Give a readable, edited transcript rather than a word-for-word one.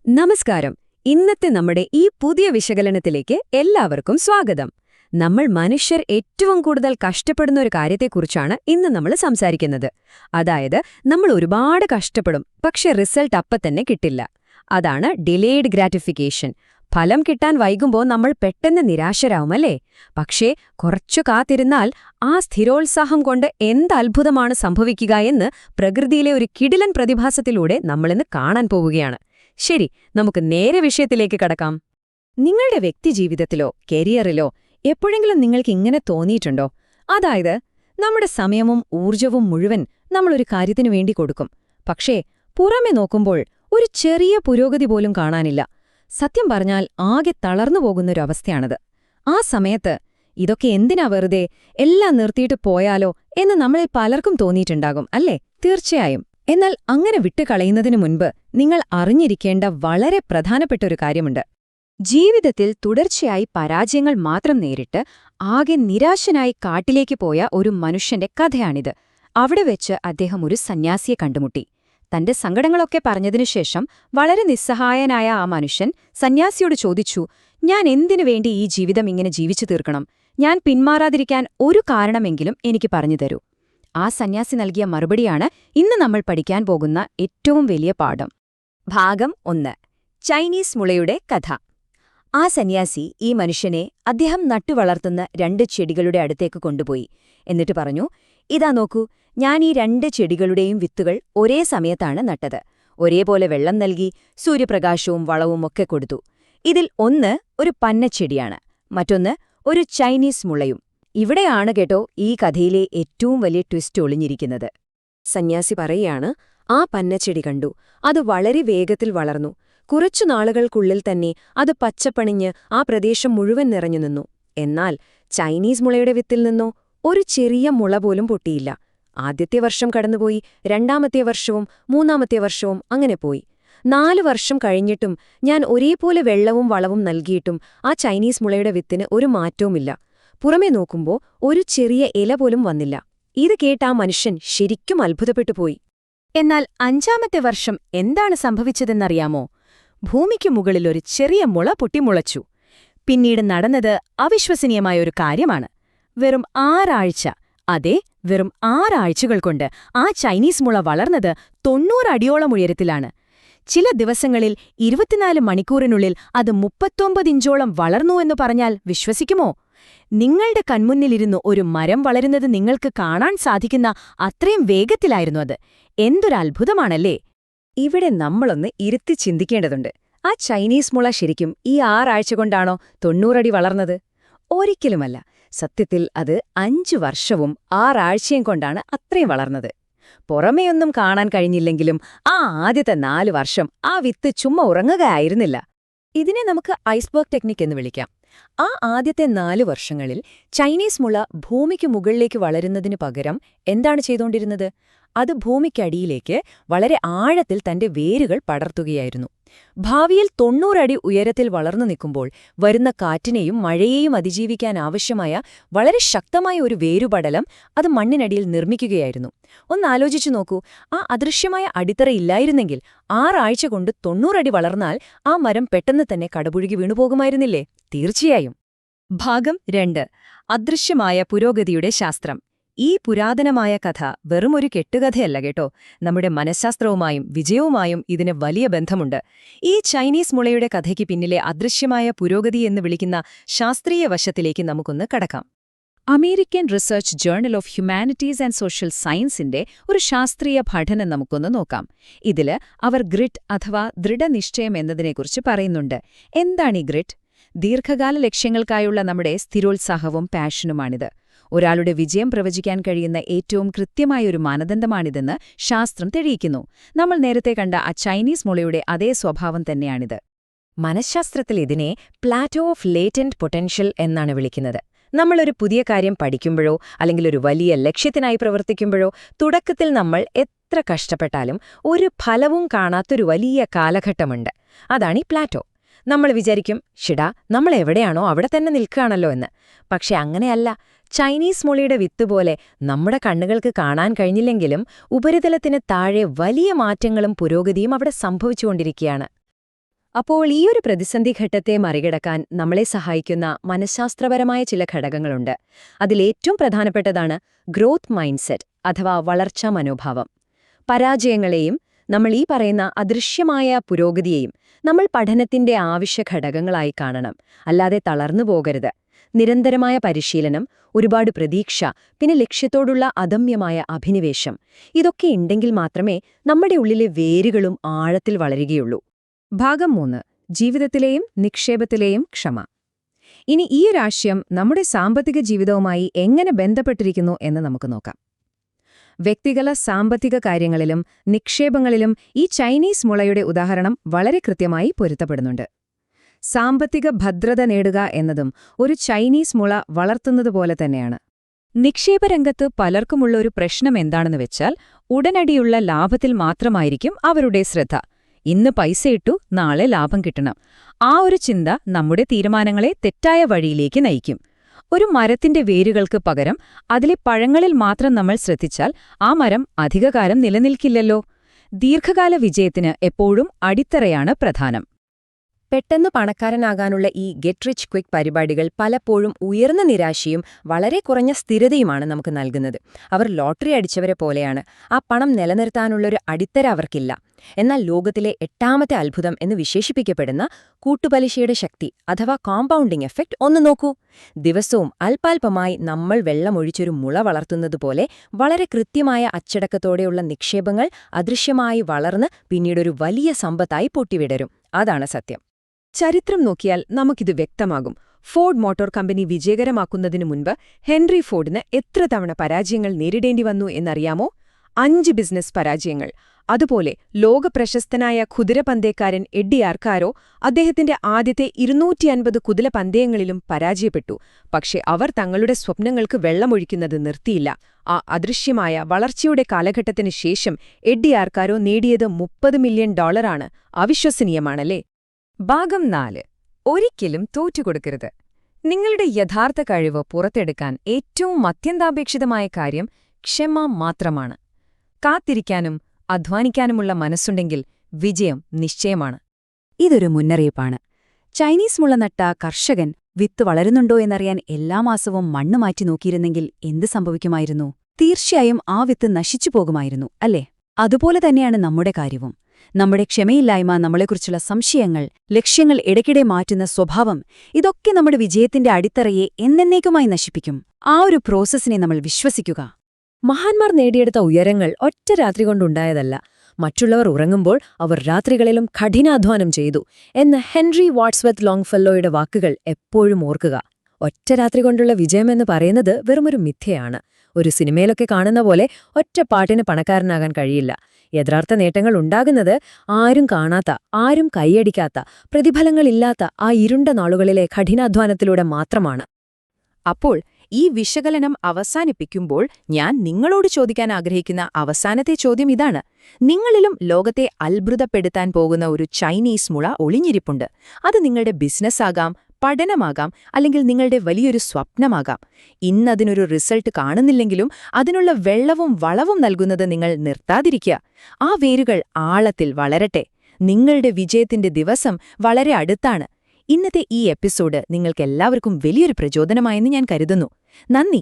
നമസ്കാരം. ഇന്നത്തെ നമ്മുടെ ഈ പുതിയ വിശകലനത്തിലേക്ക് എല്ലാവർക്കും സ്വാഗതം. നമ്മൾ മനുഷ്യർ ഏറ്റവും കൂടുതൽ കഷ്ടപ്പെടുന്ന ഒരു കാര്യത്തെക്കുറിച്ചാണ് ഇന്ന് നമ്മൾ സംസാരിക്കുന്നത്. അതായത് നമ്മൾ ഒരുപാട് കഷ്ടപ്പെടും, പക്ഷെ റിസൾട്ട് തന്നെ കിട്ടില്ല. അതാണ് ഡിലേഡ് ഗ്രാറ്റിഫിക്കേഷൻ. ഫലം കിട്ടാൻ വൈകുമ്പോൾ നമ്മൾ പെട്ടെന്ന് നിരാശരാവുമല്ലേ? പക്ഷേ കുറച്ചു കാത്തിരുന്നാൽ ആ സ്ഥിരോത്സാഹം കൊണ്ട് എന്ത് അത്ഭുതമാണ് സംഭവിക്കുക എന്ന് പ്രകൃതിയിലെ ഒരു കിടിലൻ പ്രതിഭാസത്തിലൂടെ നമ്മളിന്ന് കാണാൻ പോവുകയാണ്. ശരി, നമുക്ക് നേരെ വിഷയത്തിലേക്ക് കടക്കാം. നിങ്ങളുടെ വ്യക്തിജീവിതത്തിലോ കരിയറിലോ എപ്പോഴെങ്കിലും നിങ്ങൾക്ക് ഇങ്ങനെ തോന്നിയിട്ടുണ്ടോ? അതായത്, നമ്മുടെ സമയവും ഊർജവും മുഴുവൻ നമ്മളൊരു കാര്യത്തിനു വേണ്ടി കൊടുക്കും, പക്ഷേ പുറമെ നോക്കുമ്പോൾ ഒരു ചെറിയ പുരോഗതി പോലും കാണാനില്ല. സത്യം പറഞ്ഞാൽ ആകെ തളർന്നു പോകുന്നൊരവസ്ഥയാണത്. ആ സമയത്ത് ഇതൊക്കെ എന്തിനാ വെറുതെ, എല്ലാം നിർത്തിയിട്ട് പോയാലോ എന്ന് നമ്മളിൽ പലർക്കും തോന്നിയിട്ടുണ്ടാകും, അല്ലേ? തീർച്ചയായും. എന്നാൽ അങ്ങനെ വിട്ടുകളയുന്നതിനു മുൻപ് നിങ്ങൾ അറിഞ്ഞിരിക്കേണ്ട വളരെ പ്രധാനപ്പെട്ട ഒരു കാര്യമുണ്ട്. ജീവിതത്തിൽ തുടർച്ചയായി പരാജയങ്ങൾ മാത്രം നേരിട്ട് ആകെ നിരാശനായി കാട്ടിലേക്ക് പോയ ഒരു മനുഷ്യന്റെ കഥയാണിത്. അവിടെ വെച്ച് അദ്ദേഹം ഒരു സന്യാസിയെ കണ്ടുമുട്ടി. തന്റെ സങ്കടങ്ങളൊക്കെ പറഞ്ഞതിനുശേഷം വളരെ നിസ്സഹായനായ ആ മനുഷ്യൻ സന്യാസിയോട് ചോദിച്ചു, ഞാൻ എന്തിനു വേണ്ടി ഈ ജീവിതം ഇങ്ങനെ ജീവിച്ചു തീർക്കണം? ഞാൻ പിന്മാറാതിരിക്കാൻ ഒരു കാരണമെങ്കിലും എനിക്ക് പറഞ്ഞു തരൂ. ആ സന്യാസി നൽകിയ മറുപടിയാണ് ഇന്ന് നമ്മൾ പഠിക്കാൻ പോകുന്ന ഏറ്റവും വലിയ പാഠം. ഭാഗം 1. ചൈനീസ് മുളയുടെ കഥ. ആ സന്യാസി ഈ മനുഷ്യനെ അദ്ദേഹം നട്ടുവളർത്തുന്ന 2 ചെടികളുടെ അടുത്തേക്ക് കൊണ്ടുപോയി. എന്നിട്ട് പറഞ്ഞു, ഇതാ നോക്കൂ, ഞാൻ ഈ 2 ചെടികളുടെയും വിത്തുകൾ ഒരേ സമയത്താണ് നട്ടത്. ഒരേപോലെ വെള്ളം നൽകി സൂര്യപ്രകാശവും വളവും ഒക്കെ കൊടുത്തു. ഇതിൽ ഒന്ന് ഒരു പന്നച്ചെടിയാണ്, മറ്റൊന്ന് ഒരു ചൈനീസ് മുളയും. ഇവിടെയാണ് കേട്ടോ ഈ കഥയിലെ ഏറ്റവും വലിയ ട്വിസ്റ്റ് ഒളിഞ്ഞിരിക്കുന്നത്. സന്യാസി പറയുകയാണ്, ആ പന്നച്ചെടി കണ്ടു, അത് വളരെ വേഗത്തിൽ വളർന്നു. കുറച്ചു നാളുകൾക്കുള്ളിൽ തന്നെ അത് പച്ചപ്പണിഞ്ഞ് ആ പ്രദേശം മുഴുവൻ നിറഞ്ഞു നിന്നു. എന്നാൽ ചൈനീസ് മുളയുടെ വിത്തിൽ നിന്നോ ഒരു ചെറിയ മുള പോലും പൊട്ടിയില്ല. ആദ്യത്തെ വർഷം കടന്നുപോയി, 2ാമത്തെ വർഷവും 3ാമത്തെ വർഷവും അങ്ങനെ പോയി. 4 വർഷം കഴിഞ്ഞിട്ടും ഞാൻ ഒരേപോലെ വെള്ളവും വളവും നൽകിയിട്ടും ആ ചൈനീസ് മുളയുടെ വിത്തിന് ഒരു മാറ്റവുമില്ല. പുറമേ നോക്കുമ്പോൾ ഒരു ചെറിയ ഇല പോലും വന്നില്ല. ഇത് കേട്ട ആ മനുഷ്യൻ ശരിക്കും അത്ഭുതപ്പെട്ടുപോയി. എന്നാൽ 5ാമത്തെ വർഷം എന്താണ് സംഭവിച്ചതെന്നറിയാമോ? ഭൂമിക്ക് മുകളിൽ ഒരു ചെറിയ മുള പൊട്ടിമുളച്ചു. പിന്നീട് നടന്നത് അവിശ്വസനീയമായ ഒരു കാര്യമാണ്. വെറും 6 ആഴ്ച, അതെ, വെറും 6 ആഴ്ചകൾ കൊണ്ട് ആ ചൈനീസ് മുള വളർന്നത് 90 അടിയോളം ഉയരത്തിലാണ്. ചില ദിവസങ്ങളിൽ 24 മണിക്കൂറിനുള്ളിൽ അത് 39 ഇഞ്ചോളം വളർന്നുവെന്ന് പറഞ്ഞാൽ വിശ്വസിക്കുമോ? നിങ്ങളുടെ കൺമുന്നിലിരുന്നു ഒരു മരം വളരുന്നത് നിങ്ങൾക്ക് കാണാൻ സാധിക്കുന്ന അത്രയും വേഗത്തിലായിരുന്നു അത്. എന്തൊരത്ഭുതമാണല്ലേ? ഇവിടെ നമ്മളൊന്ന് ഇരുത്തി ചിന്തിക്കേണ്ടതുണ്ട്. ആ ചൈനീസ് മുള ശരിക്കും ഈ 6 ആഴ്ച കൊണ്ടാണോ 90 അടി വളർന്നത്? ഒരിക്കലുമല്ല. സത്യത്തിൽ അത് 5 വർഷവും 6 ആഴ്ചയും കൊണ്ടാണ് അത്രയും വളർന്നത്. പുറമേയൊന്നും കാണാൻ കഴിഞ്ഞില്ലെങ്കിലും ആ ആദ്യത്തെ 4 വർഷം ആ വിത്ത് ചുമ്മാ ഉറങ്ങുകയായിരുന്നില്ല. ഇതിനെ നമുക്ക് ഐസ്ബർഗ് ടെക്നിക് എന്ന് വിളിക്കാം. ആ ആദ്യത്തെ 4 വർഷങ്ങളിൽ ചൈനീസ് മുള ഭൂമിക്ക് മുകളിലേക്ക് വളരുന്നതിനു പകരം എന്താണ് ചെയ്തുകൊണ്ടിരുന്നത്? അത് ഭൂമിക്കടിയിലേക്ക് വളരെ ആഴത്തിൽ തന്റെ വേരുകൾ പടർത്തുകയായിരുന്നു. ഭാവിയിൽ 90 അടി ഉയരത്തിൽ വളർന്നു നിൽക്കുമ്പോൾ വരുന്ന കാറ്റിനെയും മഴയെയും അതിജീവിക്കാൻ ആവശ്യമായ വളരെ ശക്തമായ ഒരു വേരുപടലം അത് മണ്ണിനടിയിൽ നിർമ്മിക്കുകയായിരുന്നു. ഒന്നാലോചിച്ചു നോക്കൂ, ആ അദൃശ്യമായ അടിത്തറയില്ലായിരുന്നെങ്കിൽ 6 ആഴ്ച കൊണ്ട് 90 അടി വളർന്നാൽ ആ മരം പെട്ടെന്ന് തന്നെ കടപുഴുകി വീണുപോകുമായിരുന്നില്ലേ? തീർച്ചയായും. ഭാഗം 2. അദൃശ്യമായ പുരോഗതിയുടെ ശാസ്ത്രം. ഈ പുരാതനമായ കഥ വെറുമൊരു കെട്ടുകഥയല്ല കേട്ടോ. നമ്മുടെ മനഃശാസ്ത്രവുമായും വിജയവുമായും ഇതിന് വലിയ ബന്ധമുണ്ട്. ഈ ചൈനീസ് മുളയുടെ കഥയ്ക്ക് പിന്നിലെ അദൃശ്യമായ പുരോഗതി എന്ന് വിളിക്കുന്ന ശാസ്ത്രീയ വശത്തിലേക്ക് നമുക്കൊന്ന് കടക്കാം. American research journal of humanities and social സയൻസിന്റെ ഒരു ശാസ്ത്രീയ പഠനം നമുക്കൊന്ന് നോക്കാം. ഇതില് അവർ ഗ്രിറ്റ് അഥവാ ദൃഢനിശ്ചയം എന്നതിനെക്കുറിച്ച് പറയുന്നുണ്ട്. എന്താണ് ഈ ഗ്രിറ്റ്? ദീർഘകാല ലക്ഷ്യങ്ങൾക്കായുള്ള നമ്മുടെ സ്ഥിരോത്സാഹവും പാഷനുമാണിത്. ഒരാളുടെ വിജയം പ്രവചിക്കാൻ കഴിയുന്ന ഏറ്റവും കൃത്യമായൊരു മാനദണ്ഡമാണിതെന്ന് ശാസ്ത്രം തെളിയിക്കുന്നു. നമ്മൾ നേരത്തെ കണ്ട ആ ചൈനീസ് മുളയുടെ അതേ സ്വഭാവം തന്നെയാണിത്. മനഃശാസ്ത്രത്തിൽ ഇതിനെ പ്ലാറ്റോ ഓഫ് ലേറ്റന്റ് പൊട്ടൻഷ്യൽ എന്നാണ് വിളിക്കുന്നത്. നമ്മളൊരു പുതിയ കാര്യം പഠിക്കുമ്പോഴോ അല്ലെങ്കിൽ ഒരു വലിയ ലക്ഷ്യത്തിനായി പ്രവർത്തിക്കുമ്പോഴോ തുടക്കത്തിൽ നമ്മൾ എത്ര കഷ്ടപ്പെട്ടാലും ഒരു ഫലവും കാണാത്തൊരു വലിയ കാലഘട്ടമുണ്ട്. അതാണ് ഈ പ്ലാറ്റോ. നമ്മൾ വിചാരിക്കും, ഷിടാ, നമ്മൾ എവിടെയാണോ അവിടെ തന്നെ നിൽക്കുകയാണല്ലോ എന്ന്. പക്ഷെ അങ്ങനെയല്ല. ചൈനീസ് മുളയുടെ വിത്തുപോലെ നമ്മുടെ കണ്ണുകൾക്ക് കാണാൻ കഴിഞ്ഞില്ലെങ്കിലും ഉപരിതലത്തിന് താഴെ വലിയ മാറ്റങ്ങളും പുരോഗതിയും അവിടെ സംഭവിച്ചുകൊണ്ടിരിക്കുകയാണ്. അപ്പോൾ ഈയൊരു പ്രതിസന്ധി ഘട്ടത്തെ മറികടക്കാൻ നമ്മളെ സഹായിക്കുന്ന മനഃശാസ്ത്രപരമായ ചില ഘടകങ്ങളുണ്ട്. അതിലേറ്റവും പ്രധാനപ്പെട്ടതാണ് ഗ്രോത്ത് മൈൻഡ്സെറ്റ് അഥവാ വളർച്ചാ മനോഭാവം. പരാജയങ്ങളെയും നമ്മൾ ഈ പറയുന്ന അദൃശ്യമായ പുരോഗതിയെയും നമ്മൾ പഠനത്തിന്റെ ആവശ്യ ഘടകങ്ങളായി കാണണം, അല്ലാതെ തളർന്നു പോകരുത്. നിരന്തരമായ പരിശീലനം, ഒരുപാട് പ്രതീക്ഷ, പിന്നെ ലക്ഷ്യത്തോടുള്ള അദമ്യമായ അഭിനിവേശം, ഇതൊക്കെ ഉണ്ടെങ്കിൽ മാത്രമേ നമ്മുടെ ഉള്ളിലെ വേരുകളും ആഴത്തിൽ വളരുകയുള്ളൂ. ഭാഗം 3. ജീവിതത്തിലെയും നിക്ഷേപത്തിലെയും ക്ഷമ. ഇനി ഈ ഒരാശയം നമ്മുടെ സാമ്പത്തിക ജീവിതവുമായി എങ്ങനെ ബന്ധപ്പെട്ടിരിക്കുന്നു എന്ന് നമുക്ക് നോക്കാം. വ്യക്തിഗത സാമ്പത്തിക കാര്യങ്ങളിലും നിക്ഷേപങ്ങളിലും ഈ ചൈനീസ് മുളയുടെ ഉദാഹരണം വളരെ കൃത്യമായി പൊരുത്തപ്പെടുന്നുണ്ട്. സാമ്പത്തിക ഭദ്രത നേടുക എന്നതും ഒരു ചൈനീസ് മുള വളർത്തുന്നതുപോലെ തന്നെയാണ്. നിക്ഷേപരംഗത്ത് പലർക്കുമുള്ള ഒരു പ്രശ്നം എന്താണെന്ന് വെച്ചാൽ, ഉടനടിയുള്ള ലാഭത്തിൽ മാത്രമായിരിക്കും അവരുടെ ശ്രദ്ധ. ഇന്ന് പൈസയിട്ടു നാളെ ലാഭം കിട്ടണം. ആ ഒരു ചിന്ത നമ്മുടെ തീരുമാനങ്ങളെ തെറ്റായ വഴിയിലേക്ക് നയിക്കും. ഒരു മരത്തിന്റെ വേരുകൾക്ക് പകരം അതിലെ പഴങ്ങളിൽ മാത്രം നമ്മൾ ശ്രദ്ധിച്ചാൽ ആ മരം അധികകാലം നിലനിൽക്കില്ലല്ലോ. ദീർഘകാല വിജയത്തിന് എപ്പോഴും അടിത്തറയാണ് പ്രധാനം. പെട്ടെന്ന് പണക്കാരനാകാനുള്ള ഈ ഗെറ്റ് റിച്ച് ക്വിക്ക് പരിപാടികൾ പലപ്പോഴും ഉയർന്ന നിരാശയും വളരെ കുറഞ്ഞ സ്ഥിരതയുമാണ് നമുക്ക് നൽകുന്നത്. അവർ ലോട്ടറി അടിച്ചവരെ പോലെയാണ്. ആ പണം നിലനിർത്താനുള്ളൊരു അടിത്തറ അവർക്കില്ല. എന്നാൽ ലോകത്തിലെ 8ാമത്തെ അത്ഭുതം എന്ന് വിശേഷിപ്പിക്കപ്പെടുന്ന കൂട്ടുപലിശയുടെ ശക്തി അഥവാ കോമ്പൗണ്ടിംഗ് എഫക്റ്റ് ഒന്ന് നോക്കൂ. ദിവസവും അല്പാൽപമായി നമ്മൾ വെള്ളമൊഴിച്ചൊരു മുള വളർത്തുന്നതുപോലെ വളരെ കൃത്യമായ അച്ചടക്കത്തോടെയുള്ള നിക്ഷേപങ്ങൾ അദൃശ്യമായി വളർന്ന് പിന്നീടൊരു വലിയ സമ്പത്തായി പൊട്ടിവിടരും. അതാണ് സത്യം. ചരിത്രം നോക്കിയാൽ നമുക്കിത് വ്യക്തമാകും. ഫോർഡ് മോട്ടോർ കമ്പനി വിജയകരമാക്കുന്നതിനു മുൻപ് ഹെൻറി ഫോർഡിന് എത്ര തവണ പരാജയങ്ങൾ നേരിടേണ്ടി വന്നു എന്നറിയാമോ? 5 ബിസിനസ് പരാജയങ്ങൾ. അതുപോലെ ലോകപ്രശസ്തനായ കുതിരപന്തയക്കാരൻ എഡ്ഡി ആർക്കാരോ അദ്ദേഹത്തിന്റെ ആദ്യത്തെ 250 കുതിരപന്തയങ്ങളിലും പരാജയപ്പെട്ടു. പക്ഷെ അവർ തങ്ങളുടെ സ്വപ്നങ്ങൾക്ക് വെള്ളമൊഴിക്കുന്നത് നിർത്തിയില്ല. ആ അദൃശ്യമായ വളർച്ചയുടെ കാലഘട്ടത്തിനു ശേഷം എഡ്ഡി ആർക്കാരോ നേടിയത് $30 മില്യൺ. അവിശ്വസനീയമാണല്ലേ? ഭാഗം 4. ഒരിക്കലും തോറ്റുകൊടുക്കരുത്. നിങ്ങളുടെ യഥാർത്ഥ കഴിവ് പുറത്തെടുക്കാൻ ഏറ്റവും അത്യന്താപേക്ഷിതമായ കാര്യം ക്ഷമ മാത്രമാണ്. കാത്തിരിക്കാനും അധ്വാനിക്കാനുമുള്ള മനസ്സുണ്ടെങ്കിൽ വിജയം നിശ്ചയമാണ്. ഇതൊരു മുന്നറിയിപ്പാണ്. ചൈനീസ് മുള നട്ട കർഷകൻ വിത്ത് വളരുന്നുണ്ടോ എന്നറിയാൻ എല്ലാ മാസവും മണ്ണ് മാറ്റി നോക്കിയിരുന്നെങ്കിൽ എന്ത് സംഭവിക്കുമായിരുന്നു? തീർച്ചയായും ആ വിത്ത് നശിച്ചു പോകുമായിരുന്നു, അല്ലേ? അതുപോലെ തന്നെയാണ് നമ്മുടെ കാര്യവും. നമ്മുടെ ക്ഷമയില്ലായ്മ, നമ്മളെക്കുറിച്ചുള്ള സംശയങ്ങൾ, ലക്ഷ്യങ്ങൾ ഇടയ്ക്കിടെ മാറ്റുന്ന സ്വഭാവം, ഇതൊക്കെ നമ്മുടെ വിജയത്തിന്റെ അടിത്തറയെ എന്നേക്കുമായി നശിപ്പിക്കും. ആ ഒരു പ്രോസസ്സിനെ നമ്മൾ വിശ്വസിക്കുക. മഹാന്മാർ നേടിയെടുത്ത ഉയരങ്ങൾ ഒറ്റ രാത്രി കൊണ്ടുണ്ടായതല്ല. മറ്റുള്ളവർ ഉറങ്ങുമ്പോൾ അവർ രാത്രികളിലും കഠിനാധ്വാനം ചെയ്തു എന്ന് ഹെൻറി വാട്സ്വർത്ത് ലോങ്ഫെല്ലോയുടെ വാക്കുകൾ എപ്പോഴും ഓർക്കുക. ഒറ്റ രാത്രി കൊണ്ടുള്ള വിജയമെന്ന് പറയുന്നത് വെറുമൊരു മിഥ്യയാണ്. ഒരു സിനിമയിലൊക്കെ കാണുന്ന പോലെ ഒറ്റ പാട്ടിന് പണക്കാരനാകാൻ കഴിയില്ല. യഥാർത്ഥ നേട്ടങ്ങൾ ഉണ്ടാകുന്നത് ആരും കാണാത്ത, ആരും കൈയടിക്കാത്ത, പ്രതിഫലങ്ങളില്ലാത്ത ആ ഇരുണ്ട നാളുകളിലെ കഠിനാധ്വാനത്തിലൂടെ മാത്രമാണ്. അപ്പോൾ ഈ വിശകലനം അവസാനിപ്പിക്കുമ്പോൾ ഞാൻ നിങ്ങളോട് ചോദിക്കാൻ ആഗ്രഹിക്കുന്ന അവസാനത്തെ ചോദ്യം ഇതാണ്. നിങ്ങളിലും ലോകത്തെ അത്ഭുതപ്പെടുത്താൻ പോകുന്ന ഒരു ചൈനീസ് മുള ഒളിഞ്ഞിരിപ്പുണ്ട്. അത് നിങ്ങളുടെ ബിസിനസ്സാകാം, പഠനമാകാം, അല്ലെങ്കിൽ നിങ്ങളുടെ വലിയൊരു സ്വപ്നമാകാം. ഇന്നതിനൊരു റിസൾട്ട് കാണുന്നില്ലെങ്കിലും അതിനുള്ള വെള്ളവും വളവും നൽകുന്നത് നിങ്ങൾ നിർത്താതിരിക്കുക. ആ വേരുകൾ ആഴത്തിൽ വളരട്ടെ. നിങ്ങളുടെ വിജയത്തിന്റെ ദിവസം വളരെ അടുത്താണ്. ഇന്നത്തെ ഈ എപ്പിസോഡ് നിങ്ങൾക്കെല്ലാവർക്കും വലിയൊരു പ്രചോദനമായെന്ന് ഞാൻ കരുതുന്നു. നന്ദി.